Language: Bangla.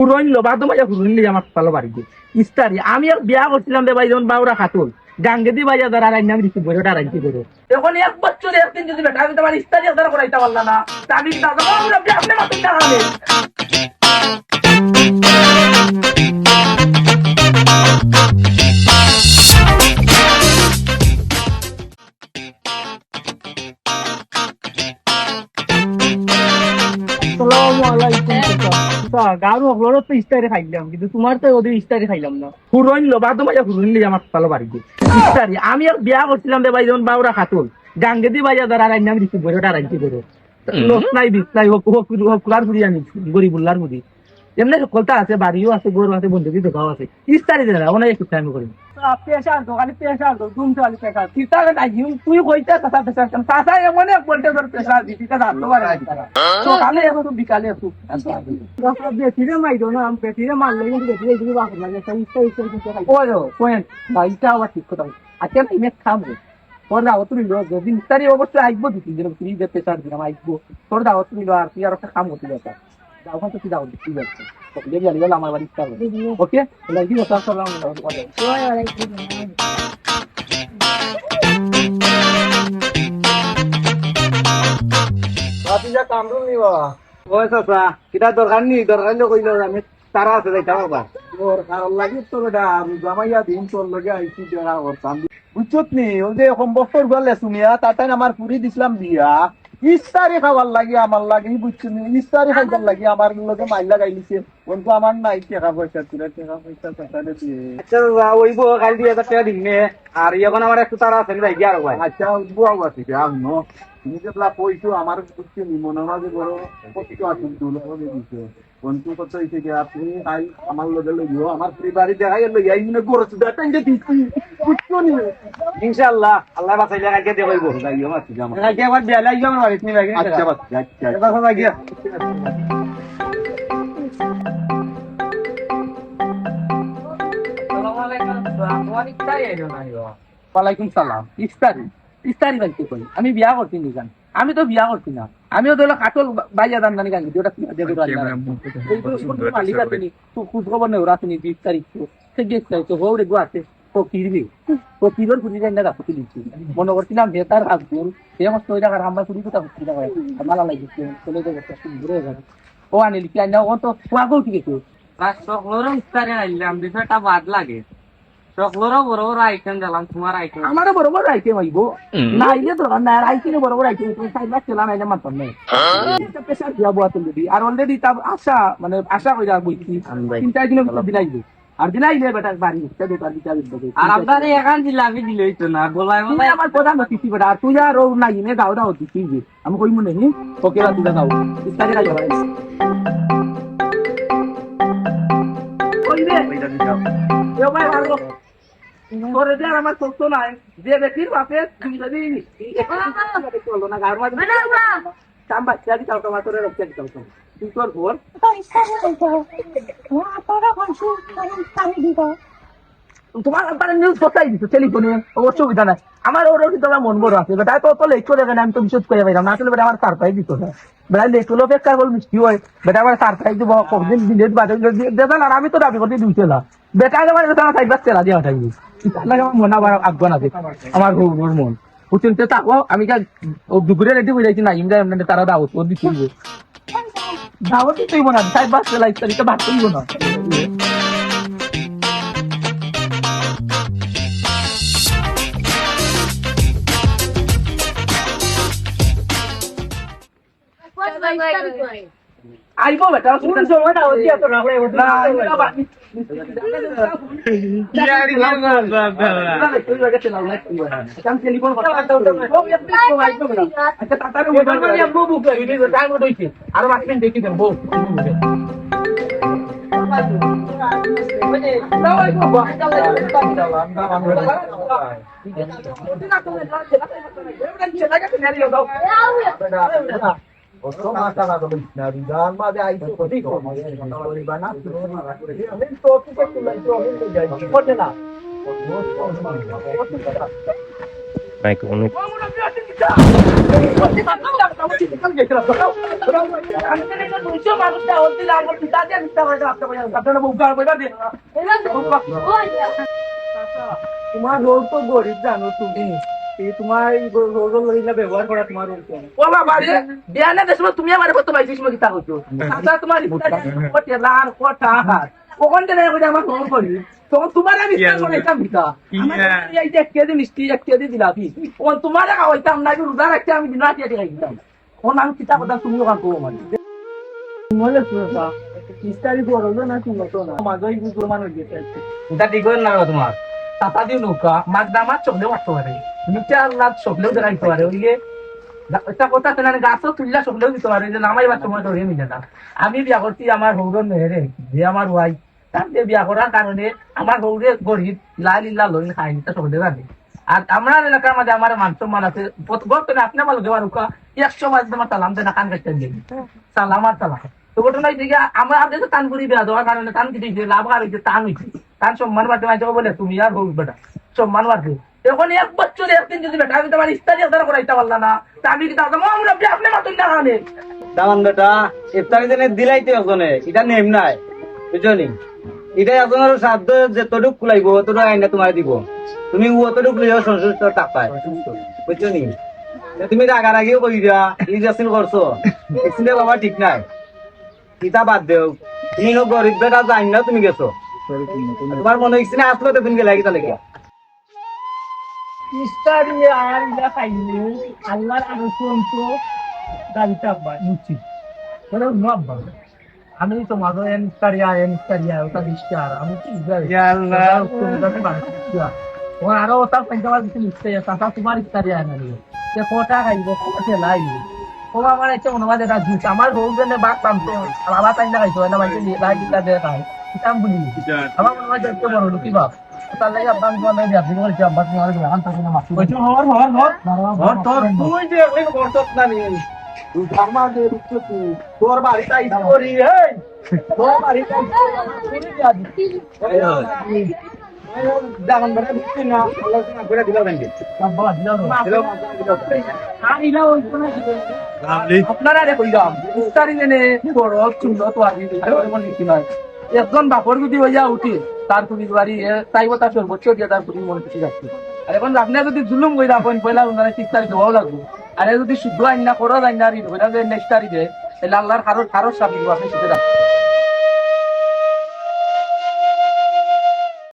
পুরোইন লো বাদ মাইয়া পুরোইন লিয়ে আমার পালো বাড়ি দিয়ে ইস্তারি আমি আর বিয়া করছিলাম রে ভাই যখন বাউরা খাতুন গাঙ্গেদি বাইয়া ধর আর নাম রিসিভ করে ওটা রাখি করো এখন এক বছর একদিন যদি বেটা আমি তোমার ইস্তারি ধর করাইতে পারলাম না তা আমি দাদা বাবুরা আপনি মাতুন টাকালে গাড়ু হলো তো ইস্তারি খাইলাম কিন্তু তোমার তো ওদের ইস্তারি খাইলাম না পুরোইন লো বাদ মাইয়া পুরোইন লিয়ে আমার পালো বাড়ি দিয়ে ইস্তারি আমি আর বিয়া করছিলাম রে ভাই যখন বাউরা খাতুন গাঙ্গেদি বাইয়া ধর আর নাম রিসিভ করে ওটা রাখি করো লোক নাই বিস নাই হকুলার পুরি আমি গরিবুল্লার পুরি এমনি সকলটা আছে বাড়িও আছে গরু আছে বন্ধুকি দোকাও আছে ইস্তারি দেয় না ওনার একটু টাইম করি পেশাল তো খালি পেশাল তো তুমি তো খালি পেশাল তিতালে নাই তুই কইতা কথা পেশাল চাষা এমন এক বলতে তোর পেশাল দিতি তা জানতে পারে সকালে এখন তো বিকালে একটু বেশিরে মাইরো না আমি বেশিরে মারলে কিন্তু বেশিরে এগুলো বাপ লাগে ওই পয়েন্ট ভাইটা আবার ঠিক কথা আচ্ছা তুমি খামো তোর দাও তুমি যদি ইস্তারি অবশ্যই আসবো দুই দিন ফ্রি যে পেশাল দিলাম আসবো তোর দাও তুমি আর তুই আর একটা খাম হতে যাতা দাও তো তুই দাও ঠিক আছে দেখি আলি গেল আমার বাড়ি ওকে লাগি কথা করলাম বাতিজা কামরুম নিবা ওই চাচা কিটা দরকার নি দরকার লো কইলো আমি তারা আছে যাইতা বাবা দরকার লাগি তো বেটা আমি জামাইয়া দিন তোর লগে আইছি দেরা করতাম বুঝছত নি ওই যে সম্বস্তর গলে শুনিয়া তাতাই আমার পুরি দিছিলাম দিয়া ইস্তারি খাবার লাগে আমার লাগে বুঝছেন ইস্তারি খাইবার লাগে আমার লগে মাইলা গাইলিছে কিন্তু আমার নাই টাকা পয়সা তুলে টাকা পয়সা চাচারে দিয়ে আচ্ছা ওই বউ কাল দিয়ে টাকা দিনে আর এখন আমার একটু তারা আছে ভাই গিয়া ভাই আচ্ছা বুয়া আছে আমি তুমি যেগুলা কইছো আমার বুঝছি মনে হয় যে বড় কষ্ট আছে তুলে দিছে কোনটো কত হইছে যে আপনি আই আমার লগে লইও আমার পরিবারে দেখাই লই আই মনে গরছ দাটা যে দিছি বুঝছো নি ইনশাআল্লাহ আল্লাহ বাঁচাইলে কাকে দে কইবো যাইও মাছি জামা কাকে আবার বেলা ইও আমার বাড়িতে নিবে আচ্ছা বাস আচ্ছা এবার সবাই গিয়া আসসালামু আলাইকুম ওয়ালাইকুম সালাম ইফতারি ইফতারি বাইতে কই আমি বিয়া করছি নিজান আমি তো বিয়া করছি না আমিও তো কাটল বাইয়া দান জানি গাঙ্গি ওটা দেখে তো মালিক আছে নি তো খুব খবর নেই ওরা তুমি 20 তারিখ তো সে গেছে তো হৌরে গো আছে তো কিরবি তো কিরর ফুটি যাই না রাখতে দিচ্ছি মনে করছিলাম বেতার আসবো সে আমার তৈরি টাকার আমরা ফুটি কোথা ফুটি টাকা মালা লাগিয়েছে চলে যাবে সুন্দর হয়ে যাবে ও আনিলি কি আনি ও তো কুয়াগো ঠিক আছে সকলেরও ইফতারে আইলাম বিষয়টা বাদ লাগে সকলেরও বড় বড় আইটেম দিলাম তোমার আইটেম আমারও বরাবর আইটেম আইব না আইলে তো না আইটেম বরাবর আইটেম তুমি সাইড লাখ চলা নাইলে মানতাম না এটা প্রেসার দিয়া বুয়া তুমি আর অলরেডি তা আশা মানে আশা কইরা বইছি তিনটা দিনের ভিতর দিলাইবে আর দিলাইলে বেটা বাড়ি উঠতে বেটার বিচার দিবে আর আপনারে এখান জিলাপি দিলই তো না বলাই তুই আমার প্রধান অতিথি বেটা আর তুই আর নাই নে দাও দাও অতিথি আমি কইম নেই ওকে রাত দিলা দাও ইস্তারি খাই যাবে কইবে এ ভাই ভালো তোরে যে আমার সত্য নাই যে ব্যক্তির বাপে তুমি যদি চলো না গার মাঝে কাম বাচ্চা দি কালকে মাত্র রক্ষা দিতে হবে তুই তোর ভোর তোমার ব্যাপারে নিউজ কোথায় দিচ্ছ টেলিফোনে অসুবিধা নাই আমার ওর কিন্তু আমার মন বড় আছে বেটা তো লেখো দেখেন আমি তো বিশেষ করে পাইলাম না আসলে বেটা আমার সারপ্রাইজ দিত না বেটা লেখলো বেকার বল মিষ্টি হয় বেটা আমার সারপ্রাইজ দিব কতদিন দিলে দেখাল আর আমি তো দাবি করতে দিতে না বেটা আমার সাইবার চেলা দিয়ে হঠাই আমার মন আবার আগ্রহ আছে আমার মন বুঝছেন তো তাকো আমি দুপুরে রেডি হয়ে যাইছি না ইমরা এমনি তারা দাওয়াত ওর দিতে দাওয়াত দিতেই না সাইবার চেলা ইত্যাদিতে ভাত করবো না আইবো বেটা কোন সময়টা হচ্ছে এত রাখলে না ইয়ারি লাগা দাদা তুই লাগে চলাও না আমি টেলিফোন কথা বলতে ও আপনি তো আইবো না আচ্ছা তাতারে মোবাইল মানে আম্মু বুক করি নি টাইম হইছে আর বাকি দেখি দেব বউ Oto masa na tuloy na rin. Dahil ma-ay ito ko dito. May ba na? Amin to, ito ko tulad ito. Amin to dyan. Ipot na na. May kuno. তোমার রোগ তো গরিব জানো তুমি তোমার এই রোগ লইলা ব্যবহার করা তোমার রোগ ও বাবা রে দেয়ালে দেশ তুমি আমার কত পাইছিস মই কিতা হইতো আচ্ছা তোমার কত লাখ কত হাত ওখান থেকে আমার ফোন করি তখন তোমার আমি ইচ্ছা করে এটা ভিতা এই যে কেজি মিষ্টি এক কেজি দিলাবি ও তোমার খাওয়াইতাম না রোজা রাখতে আমি দিন রাতে খাইতাম কোন আমি কিতা কথা তুমি ওখান কো মানে মনে সুরতা মিষ্টারি বড় না তুমি তো না মাঝে গুলো মানুষ যেতে এটা ঠিক করে না তোমার টাকা দিয়ে নৌকা মাগদামা চকলেও আসতে পারে নিচে আল্লাহ চকলেও দেখাইতে পারে ওই যে একটা কথা আছে না গাছও তুললা চকলেও দিতে পারে যে নামাই বা তোমার ধরে মিলে না আমি বিয়া করছি আমার হৌরন মেহেরে যে আমার ওয়াই তার দিয়ে বিয়া করার কারণে আমার হৌরে গরিব লাল ইল্লা লইন খাই নিতে চকলেও আনে আর আমরা এলাকার মাঝে আমার মান সম্মান আছে বর্তমানে আপনি আমার লোকে বারুকা 100 মাস তোমার সালাম দেন কান কাটতে দিয়ে সালাম আর সালাম তো ঘটনা হয়েছে আমরা আগে টান করি বিয়া দেওয়ার কারণে টান কি লাভ আর হয়েছে টান হয়েছে তার সম্মান বাড়তে মাঝে বলে তুমি আর হোক বেটা সম্মান বাড়তে এখন 1 বছর 1 দিন যদি বেটা আমি তোমার ইস্তারি আদার করাইতে পারলাম না তা আমি কি তাহলে আমরা আপনি মাতুন না কারণে দামান বেটা ইফতারি দিনে দিলাই তো একজনে এটা নেম নাই বুঝলি এটা একজনের সাধ্য যতটুক কুলাইব অতটুক আইনা তোমার দিব তুমি অতটুক লইও সন্তুষ্ট টাকায় বুঝছো নি তুমি রাগারাগিও কই দিয়া এই যাচ্ছিল করছো এক্সিডেন্ট বাবা ঠিক নাই কিতা বাদ দেও তুমি গরিব বেটা জানি না তুমি গেছো তোমার মনে হচ্ছে না আসলো তো তুমি গেলে কিতা লেগে ইস্তারি আর ইলা খাইলে আল্লাহর আরশন তো দাবিটা মুচি বলে নব্বা আমি তো মাঝে ইস্তারিয়া ওটা বিশ্বাস আমি কি ইয়া আল্লাহ ও আরো ওটা পঞ্চাশ দিন ইস্তারিয়া তাতা তোমার ইস্তারিয়া না যে কোটা খাইব কোটা লাইব ও আমার একটা অনুবাদ এটা দিচ্ছে আমার বউ জন্য বাক পামতো বাবা তাই না খাইতো না ভাই লাই দিলা দে খাই কিতাম বলি আমার মনে হয় একটু বড় লুকি বাপ তার লাগে আব্বাস বলে যে আপনি বলছি আব্বাস তোমার দোকান থেকে না মাসি কইছো হর তোর তুই যে ওই করছস না নি তুই ধর্মা দে রুচু তুই তোর বাড়ি তাই করি এই তোর বাড়ি তাই করি দামান বড় দিচ্ছি না আল্লাহ তোমার করে দিলা দেন আব্বা দিলা আর ইলা ওই কোন আপনারা রে কইরাম ইস্তারি নেনে বড় চুলো তো আদি আর মন কি নয় একজন বাপর যদি হইয়া উঠি তার তুমি বাড়ি তাইব তার সর্বোচ্চ দিয়ে তার তুমি মনে কিছু যাচ্ছে আর এখন আপনি যদি জুলুম কইরা আপন পয়লা উনারে 30 তারিখ দেওয়াও লাগবে আর যদি শুদ্ধ আইনা করো আইনা রি হইরা যে নেক্সট তারিখে তাহলে আল্লাহর কারো সাবিক আপনি সেটা